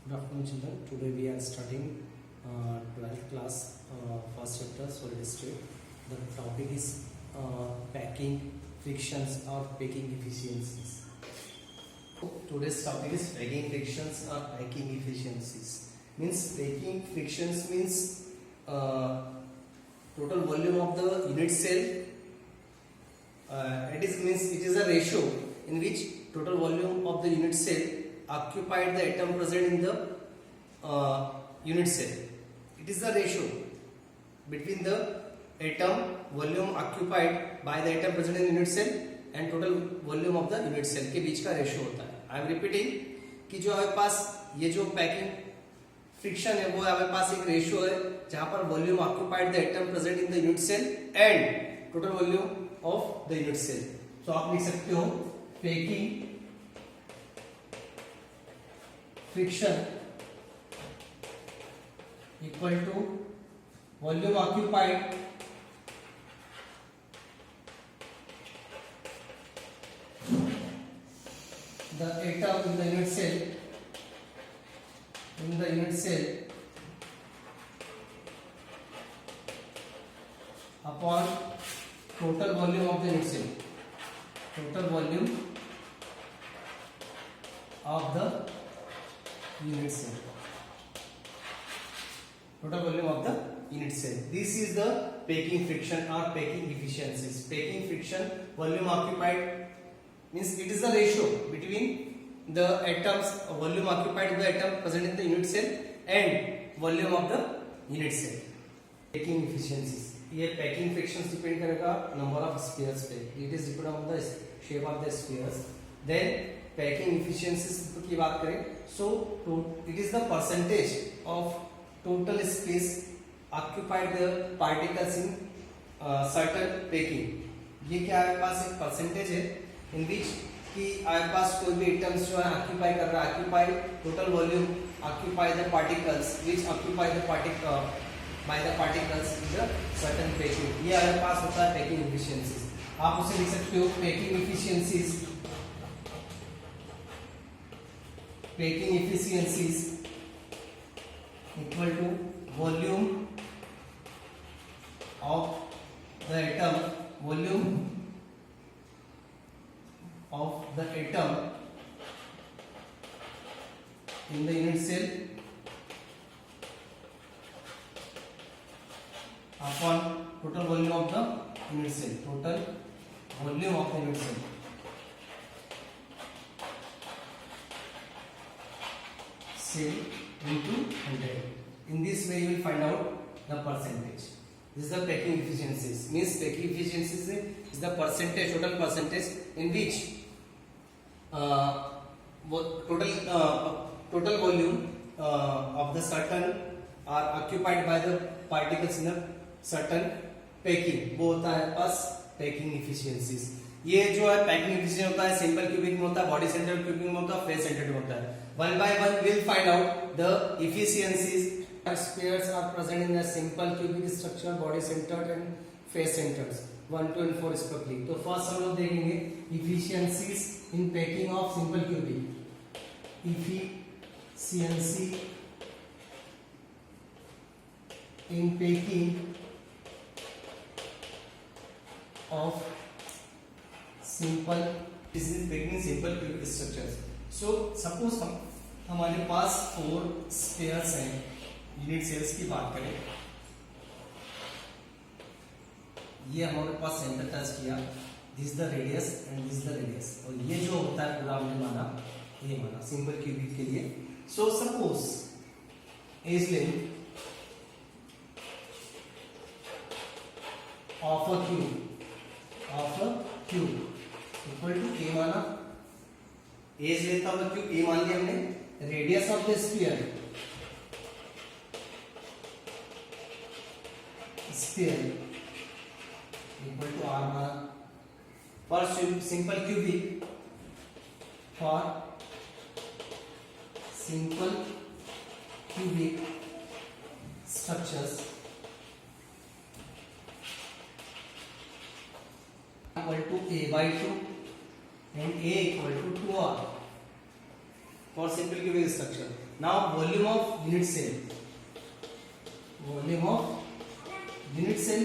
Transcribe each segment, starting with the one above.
Good afternoon, children. Today we are studying 12th class, first chapter, solid state. The topic is packing frictions or packing efficiencies. Today's topic is packing frictions or packing efficiencies. Means packing frictions means total volume of the unit cell. It is a ratio in which total volume of the unit cell occupied the atom present in the unit cell. It is the ratio between the atom volume occupied by the atom present in unit cell and total volume of the unit cell के बीच का ratio होता है. I am repeating कि जो हमारे पास ये जो packing friction है वो हमारे पास एक रेशियो है जहां पर volume occupied the atom present in the unit cell and total volume of the unit cell. तो आप लिख सकते हो packing friction equal to volume occupied the atom in the unit cell upon total volume of the unit cell, total volume of the unit cell, total volume of the unit cell. This is the packing friction or packing efficiencies. Packing friction, volume occupied means it is the ratio between the atoms, volume occupied by the atom present in the unit cell and volume of the unit cell. Packing efficiencies. ये packing frictions depend करेगा number of spheres पे. It is depend on the shape of the spheres. Then packing efficiencies की बात करें, so it is the percentage of total space occupied the particles in certain packing. ये क्या हमारे पास एक परसेंटेज है in which कि हमारे पास कोई भी एटम्स जो है ऑक्यूपाई कर रहा है, occupy total volume occupy the particles which occupy the by the particles in the certain packing. ये हमारे पास होता है पैकिंग एफिशिएंसीज. आप उसे लिख सकते हो packing efficiencies, packing efficiencies equal to volume of the atom, volume of the atom in the unit cell upon total volume of the unit cell, total volume of the unit cell. Cell into 100. In this way, you will find out the percentage. This is the packing efficiencies. Means packing efficiencies is the percentage, total percentage in which total volume of the certain are occupied by the particles in a certain packing. वो होता है पास packing efficiencies. ये जो है packing efficiency होता है simple cubic में होता है, बॉडी सेंटर्ड क्यूबिक में होता है, फेस सेंटर्ड में होता है. One by one we'll find out the efficiencies. Spheres are present in a simple cubic structure, body centered and face centered. 1, 2 and 4 respectively. तो फर्स्ट हम लोग देखेंगे efficiencies in packing of simple cubic. Efficiency in packing of simple, this is packing simple cubic structures. So suppose हमारे पास 4 spheres हैं, unit sales की बात करें, ये हमारे पास सेंटर टच किया, this the radius and this the radius, और ये जो होता है पूरा हमने माना, ये माना सिंपल क्यूबिक के लिए. So suppose edge length of a cube equal to a माना, edge length of the cube a मान लिया हमने, radius of the sphere equal to r माना. For simple cubic, for simple cubic structures equal to a by 2 and a equal to 2r. for simple cubic structure. Now volume of unit cell. Volume of unit cell.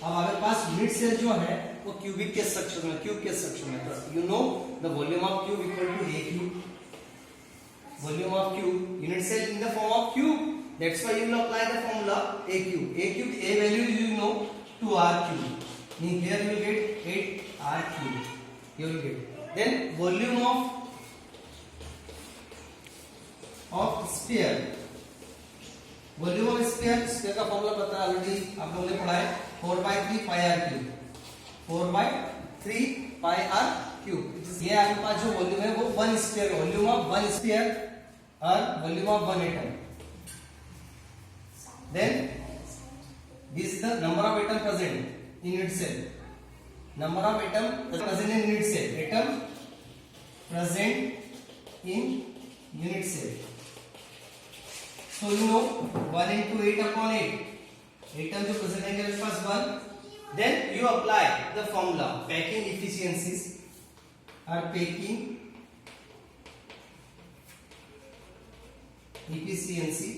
अब हमारे पास unit cell जो है वो cubic के structure में, cube के structure में, तो you know the volume of cube equal to a cube. Volume of cube, unit cell in the form of cube. That's why you will apply the formula a cube. A cube, a value you know 2r cube. Mean here you will get 8r cube. You will get. Then volume of sphere. Volume of sphere, sphere का formula पता है already आप लोगों ने पढ़ा है 4/3 pi r cube. 4/3 pi r cube. ये आपके पास जो वॉल्यूम है वो one sphere, volume of one sphere और volume of one atom. Then this is the number of atom present in unit cell. Number of atom present in unit cell. Atom present in unit cell. So you know 1 into 8 upon 8. Atom जो present है मेरे पास 1. Then you apply the formula packing efficiencies or packing efficiency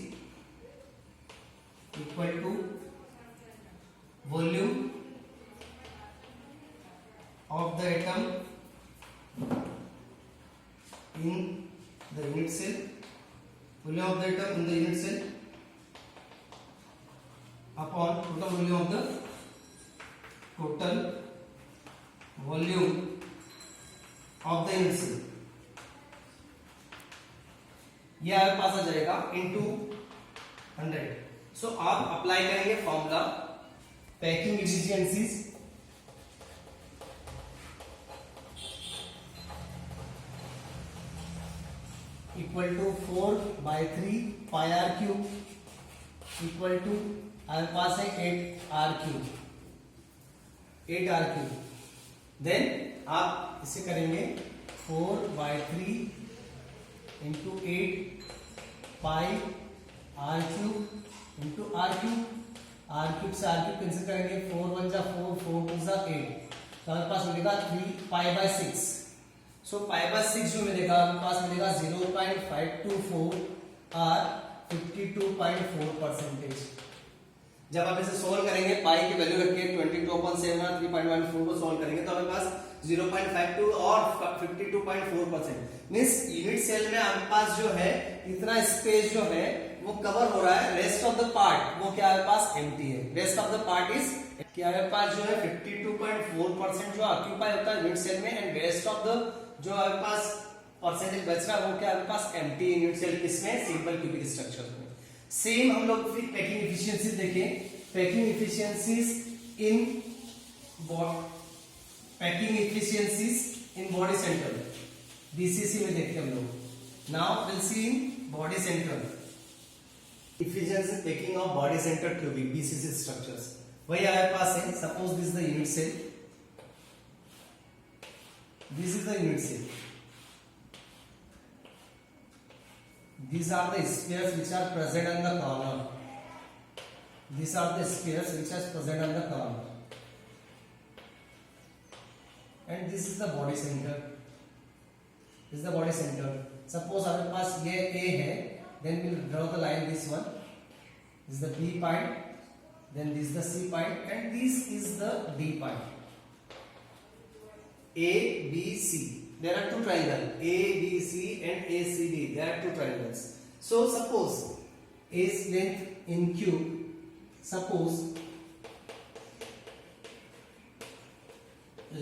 equal to volume of the atom in the unit cell, volume of the atom in the unit cell upon total volume of the total volume of the unit cell. ये आपके पास आ जाएगा into 100. सो आप apply करेंगे formula packing efficiencies equal to 4/3 pi r cube equal to आपके पास है 8r cube. 8r cube. Then आप इसे करेंगे 4/3 into 8 pi r cube into r cube. R cube से आर क्यूब कैंसिल करेंगे 4 1 जा 4 4 2 जा 8. तो हमारे पास मिलेगा 3 पाई/6. सो पाई/6 जो मिलेगा हमारे पास मिलेगा 0.524 और 52.4%. जब आप इसे सोल्व करेंगे पाई की वैल्यू रख के 22.7 और 3.14 को सोल्व करेंगे तो हमारे पास 0.52 और 52.4%. मींस यूनिट सेल में हमारे पास जो है इतना स्पेस जो है वो कवर हो रहा है. रेस्ट ऑफ द पार्ट वो क्या हमारे पास एम्प्टी है. Rest of the part is कि हमारे पास जो है 52.4% जो ऑक्यूपाई होता है यूनिट सेल में एंड रेस्ट ऑफ द जो हमारे पास परसेंटेज बच रहा है वो क्या हमारे पास एम्प्टी यूनिट सेल किसमें सिंपल क्यूबिक स्ट्रक्चर में. सेम हम लोग फिर पैकिंग एफिशिएंसी देखें. Packing efficiencies in packing efficiencies in body centre BCC में देखते हैं हम लोग. Now will see in body centre efficiency packing of body center cubic BCC structures. वही हमारे पास है. Suppose this is the unit cell. This is the unit cell. These are the spheres which are present on the corner. These are the spheres which are present on the corner. And this is the body center. This is the body center. Suppose हमारे पास ये A है. Then we'll draw the line this one. This is the B point. Then this is the C point, and this is the D point. A, B, C. There are two triangles. A, B, C, and A, C, D. There are two triangles. So suppose A's length in cube. Suppose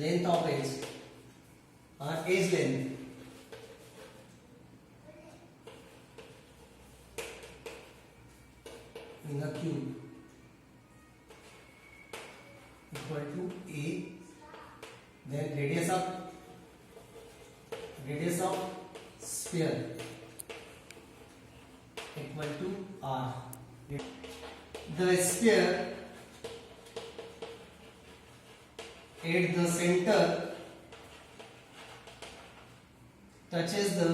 length of edge or edge length in the cube equal to A, then radius of sphere equal to R. The sphere at the center touches the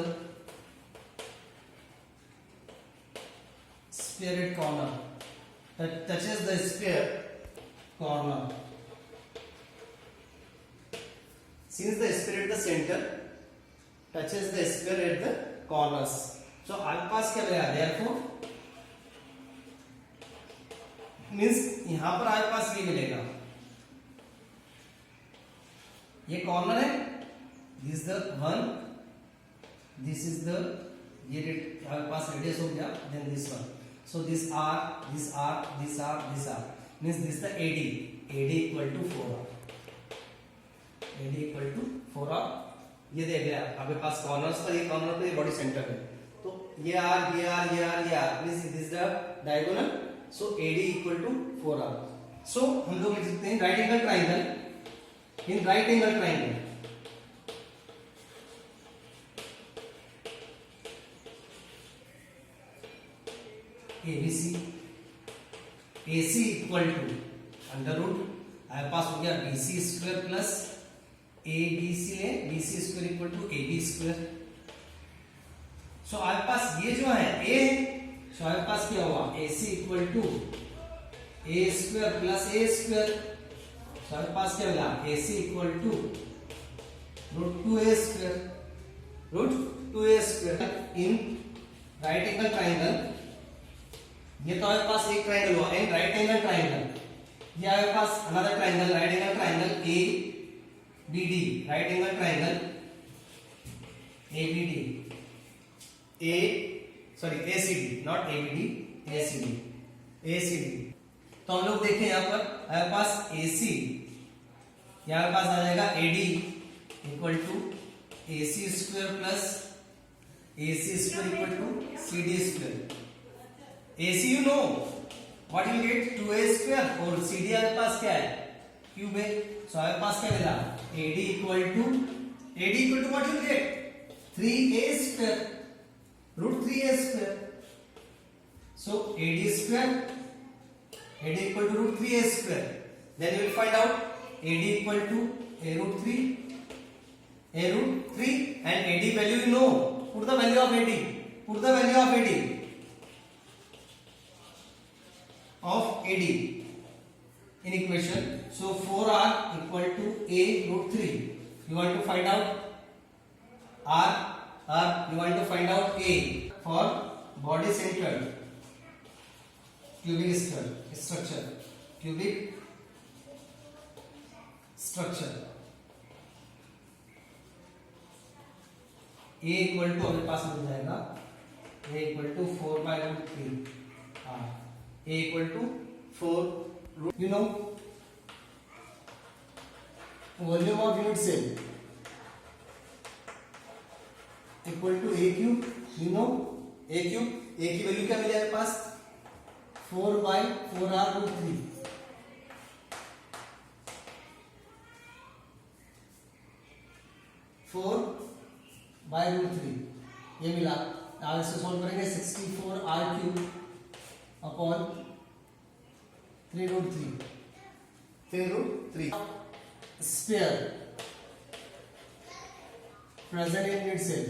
sphere at corner. That touches the sphere corner. Since the sphere at the center touches the sphere at the corners. So आपके पास क्या मिलेगा, therefore means यहां पर आपके पास ये मिलेगा, ये कॉर्नर है, this the one, this is the, ये आपके पास रेडियस हो गया, then this one. So this R, this R, this R, this R means this the AD, AD equal to 4R, AD equal to 4R. ये देख लिया आपके पास corners पर, ये कॉर्नर पे बॉडी सेंटर है, तो ये आर, ये आर, ये आर, ये r means this the diagonal. So AD equal to 4R. So हम लोग लिख सकते हैं right angle triangle, in right angle triangle ABC, AC equal to under root आपके पास हो गया BC स्क्वायर प्लस ABC है, BC square equal to AB square. So आपके पास ये जो है A, सो आपके पास क्या हुआ, AC equal to A square plus A square. So आपके पास क्या मिला, AC equal to root 2A square, root 2A square. In right angle triangle, ये तो आपके पास एक ट्राइंगल हुआ, इन राइट एंगल ट्राइंगल, ये आपके पास another triangle, right angle triangle ABD, right angle triangle ABD, ACD, not ABD, ACD. तो हम लोग देखें यहाँ पर हमारे पास AC, यहाँ पास आ जाएगा AD equal to AC square plus AC square equal to CD square. AC you know what you get, 2A square, और CD आपके पास क्या है, क्यूब है. सो आपके पास क्या मिला, AD equal to what you get, 3A square, root 3A square. So AD square, AD equal to root 3A square. Then you will find out AD equal to A root 3 and AD value you know. Put the value of AD. Put the value of AD in equation. So 4R equal to A root 3. You want to find out R. You want to find out A for body centered cubic structure. A equal to हमारे पास मिल जाएगा, A equal to 4 by root 3. A equal to 4 root, you know volume of unit cell equal to A cube. You know A cube, A की value क्या मिली आपके पास, 4 by 4R root 3. by root 3 ये मिला. आप इसको सॉल्व करेंगे, 64R cube upon 3 root 3 sphere present in unit cell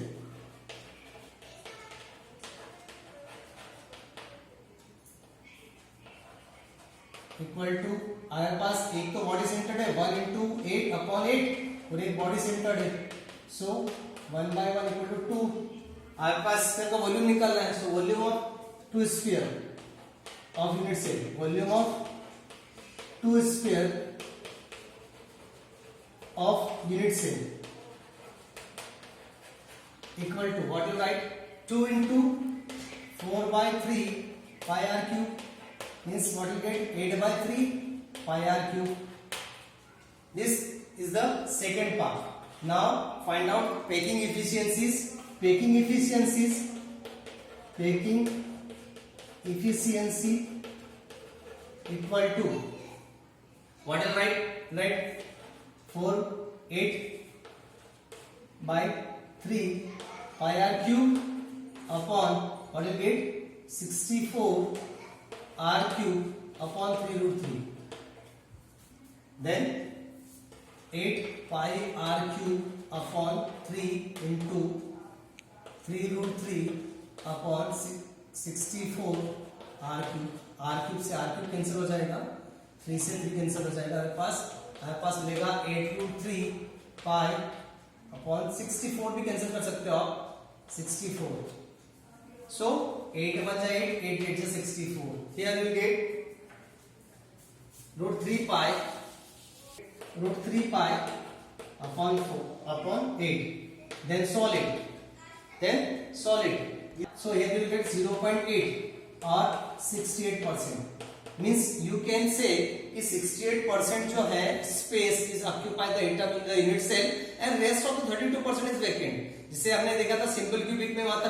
equal to, हमारे पास एक तो बॉडी सेंटर्ड है 1 into 8 upon 8 और एक बॉडी सेंटर्ड है, सो 1 by 1 इक्वल टू 2. हमारे पास स्फीयर का वॉल्यूम निकालना है, so volume of 2 sphere of unit cell, volume of 2 sphere of unit cell equal to what you write, 2 into 4 by 3 pi r cube means what you get, 8 by 3 pi r cube. This is the second part. Now find out packing efficiencies. Packing efficiency equal to what is right, 4 8 by 3 pi r cube upon what you get, 64 r cube upon 3 root 3. Then 8 pi r cube upon 3 into 3 root 3 upon 64 r cube. r cube से r cube cancel हो जाएगा, 3 से 3 cancel हो जाएगा. हमारे पास मिलेगा 8 root 3 pi upon 64 भी cancel कर सकते हो आप, 64. So 8 1 is 8, 8 8 is 64. Here you get root 3 pi upon 8. Then solid. So here you will get 0.8 or 68%. Means you can say कि 68% जो है space is occupied the atom in the unit cell and rest of the 32% is vacant. जिसे हमने देखा था simple cubic में आता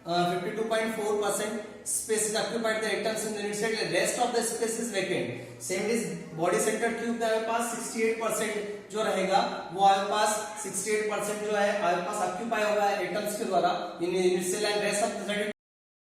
52.4% space is occupied the atoms in the unit cell and rest of the space is vacant. Same is body center cube का हमारे पास 68% जो रहेगा वो हमारे पास 68% जो है हमारे पास ऑक्यूपाई होगा एटम्स के द्वारा in unit cell and rest of the